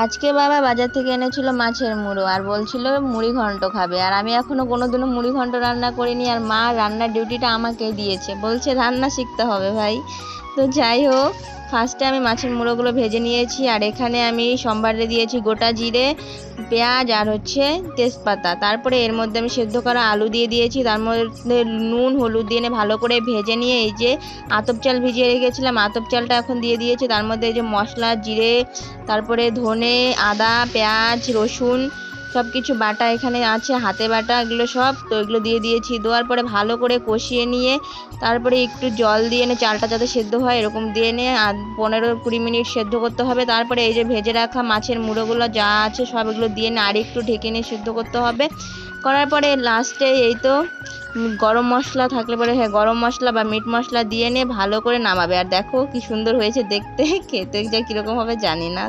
আজকে বাবা বাজার থেকে এনেছিল মাছের মুড়ো আর বলছিল মুড়ি ঘন্ট খাবে। আর আমি এখনো কোনোদিনও মুড়ি ঘন্ট রান্না করিনি, আর মা রান্নার ডিউটিটা আমাকেই দিয়েছে, বলছে রান্না শিখতে হবে ভাই। তো যাই হোক, ফার্স্টে আমি মাছের মুড়োগুলো ভেজে নিয়েছি। আর এখানে আমি সম্বারে দিয়েছি গোটা জিরে, পেঁয়াজ আর তেজপাতা। তারপরে এর মধ্যে আমি সেদ্ধ করা আলু দিয়ে দিয়েছি, তার মধ্যে নুন হলুদ দিয়ে ভালো করে ভেজে নিয়ে এই যে আতপ চাল ভিজিয়ে রেখেছিলাম, আতপ চালটা এখন দিয়ে দিয়েছি। তার মধ্যে এই যে মশলা, জিরে, তারপরে ধনে, আদা, পেঁয়াজ, রসুন সব কিছু বাটা এখানে আছে, হাতে বাটা এগুলো সব। তো এগুলো দিয়ে দিয়েছি, দেওয়ার পরে ভালো করে কষিয়ে নিয়ে তারপরে একটু জল দিয়ে এনে চালটা যাতে সেদ্ধ হয় এরকম দিয়ে নিয়ে 15-20 মিনিট সেদ্ধ করতে হবে। তারপরে এই যে ভেজে রাখা মাছের মুড়োগুলো যা আছে সব এগুলো দিয়ে নিয়ে আর একটু ঢেকে নিয়ে সেদ্ধ করতে হবে। করার পরে লাস্টে এই তো গরম মশলা থাকলে পরে, হ্যাঁ গরম মশলা বা মিট মশলা দিয়ে নিয়ে ভালো করে নামাবে। আর দেখো কি সুন্দর হয়েছে দেখতে, খেতে যে কীরকম হবে জানি না।